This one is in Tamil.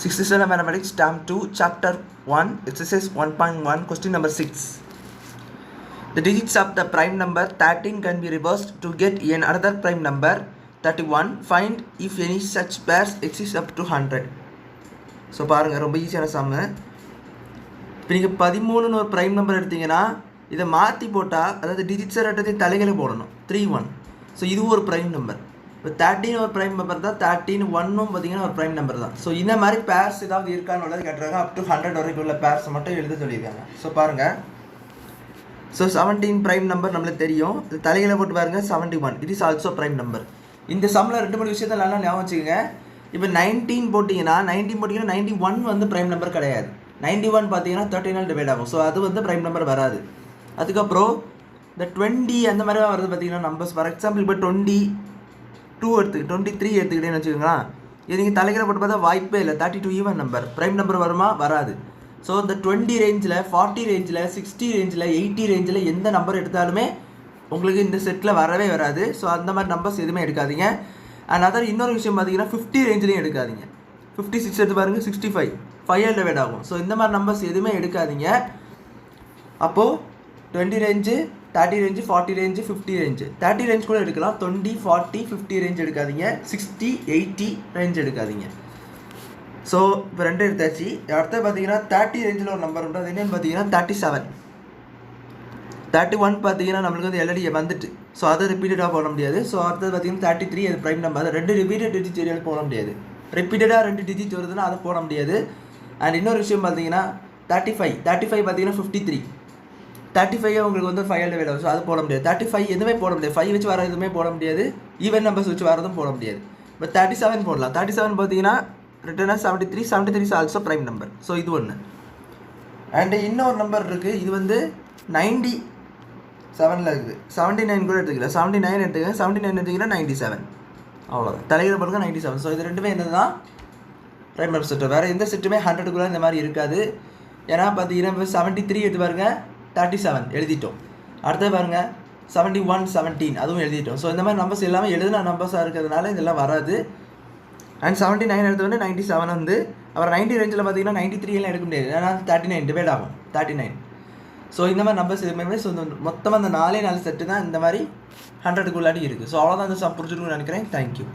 Sixth Standard Mathematics, Term 2, Chapter 1, Exercise 1.1, Question number 6. The digits of the prime number 13 can be reversed to get another prime number 31. Find if any such pairs exist up to 100. So பாருங்கள், ரொம்ப ஈஸியான சம்மு. இப்போ நீங்கள் 13 ஒரு ப்ரைம் நம்பர் எடுத்தீங்கன்னா இதை மாற்றி போட்டால், அதாவது டிஜிட்ஸை ரெட்டத்தையும் தலைகளை போடணும். 3 1. ஸோ இது ஒரு ப்ரைம் நம்பர். இப்போ 13 ஒரு ப்ரைம் நம்பர் தான், 13 1ம் பார்த்தீங்கன்னா ஒரு ப்ரைம் நம்பர் தான். ஸோ இந்த மாதிரி பேர்ஸ் ஏதாவது இருக்கான்னு உள்ளது கேட்டுறாங்க. அப் டு 100 வரைக்கும் உள்ள பேர்ஸை மட்டும் எழுத சொல்லியிருக்காங்க. ஸோ பாருங்கள், ஸோ 17 ப்ரைம் நம்பர் நம்மளுக்கு தெரியும். இது தலைகளை போட்டு பாருங்கள், 71 it is also prime number. இந்த சம்மில் 2 விஷயத்தை நல்லா ஞாபகம் வச்சுக்கோங்க. இப்போ 19 போட்டிங்கன்னா 91 வந்து ப்ரைம் நம்பர் கிடையாது. 91 பார்த்தீங்கன்னா 13 டிவைட் ஆகும். ஸோ அது வந்து ப்ரைம் நம்பர் வராது. அதுக்கப்புறம் இந்த 20 அந்த மாதிரி தான் வருது பார்த்தீங்கன்னா நம்பர்ஸ். ஃபார் எக்ஸாம்பிள் இப்போ 22 23 எடுத்துக்கிட்டேன்னு வச்சுக்கோங்களேன். இது நீங்கள் தலைகளை போட்டு பார்த்தா வாய்ப்பே இல்லை. 32 ஈவன் நம்பர். ப்ரைம் நம்பர் வருமா? வராது. ஸோ இந்த 20 ரேஞ்சில், 40 ரேஞ்சில், 60 ரேஞ்சில், 80 ரேஞ்சில் எந்த நம்பர் எடுத்தாலுமே உங்களுக்கு இந்த செட்டில் வரவே வராது. ஸோ அந்த மாதிரி நம்பர்ஸ் எதுவுமே எடுக்காதீங்க. அண்ட் அதர் இன்னொரு விஷயம் பார்த்தீங்கன்னா 50 ரேஞ்சிலையும் எடுக்காதீங்க. 56 எடுத்து பாருங்கள், 65 5 டிவைட் ஆகும். ஸோ இந்த மாதிரி நம்பர்ஸ் எதுவுமே எடுக்காதீங்க. அப்போது 20 range, 30 range, 40 range, 50 range, 30 range கூட எடுக்கலாம். 20 40 50 ரேஞ்ச் எடுக்காதீங்க. 60 80 ரேஞ்ச் எடுக்காதீங்க. ஸோ இப்போ 2 எடுத்தாச்சு. அடுத்து பார்த்தீங்கன்னா 30 ரேஞ்சில் ஒரு நம்பர் உண்டு. அது என்னென்னு பார்த்தீங்கன்னா 37. 31 பார்த்தீங்கன்னா நம்மளுக்கு வந்து எல்ரெடி வந்துட்டு. ஸோ அதை ரிப்பீட்டடாக போட முடியாது. ஸோ அடுத்தது பார்த்தீங்கன்னா 33 அது ப்ரைம் நம்பர். அது 2 ரிப்பீட்டட் டிஜிட் ஏரியாவில் போட முடியாது. ரிப்பீட்டடாக 2 டிஜிட் வருதுன்னா அதை போட முடியாது. அண்ட் இன்னொரு விஷயம் பார்த்தீங்கன்னா 35 பார்த்தீங்கன்னா 53. 35 உங்களுக்கு வந்து 5 டிவைட் ஆகும். ஸோ அது போட முடியாது. 35 எதுவுமே போட முடியாது. 5 வச்சு வர எதுவுமே போட முடியாது. ஈவன் நம்பர்ஸ் வச்சு வரதும் போட முடியாது. இப்போ 37 போடலாம். 37 பார்த்தீங்கன்னா ரிட்டர்னாக 73 ஆல்சோ ப்ரைம் நம்பர். ஸோ இது ஒன்று. அண்டு இன்னொரு நம்பர் இருக்குது. இது வந்து 97ல் இருக்குது. 79 கூட எடுத்துக்கலாம். 79 எடுத்துக்கங்க. 79 எடுத்திங்கன்னா 97. அவ்வளோதான். தலைகளை போடுங்க 97. ஸோ இது ரெண்டுமே என்னது தான் ப்ரைம் நம்பர் செட்டு. வேறு எந்த செட்டுமே 100க்குள்ளே இந்த மாதிரி இருக்காது. ஏன்னா பார்த்தீங்கன்னா இப்போ 73 எடுத்து பாருங்கள், 37 எழுதிட்டோம். அடுத்தது பாருங்கள் 71 17 அதுவும் எழுதிட்டோம். ஸோ இந்த மாதிரி நம்பர்ஸ் எல்லாமே எழுதுன நம்பர்ஸாக இருக்கிறதுனால இதெல்லாம் வராது. அண்ட் 79 எடுத்து வந்து 97 வந்து, அப்புறம் 90 ரேஞ்சில் பார்த்தீங்கன்னா 93 எல்லாம் எடுக்க முடியாது. ஏன்னா 39 டிவைட் ஆகும். 39. ஸோ இந்த மாதிரி நம்பர்ஸ் எதுவுமே ஸோ மொத்தமாக அந்த 4 செட்டு தான் இந்த மாதிரி 100க்குள்ளாடி இருக்குது. ஸோ அவ்வளோதான் இந்த சம் புரிஞ்சுக்கணும்னு நினைக்கிறேன். தேங்க்யூ.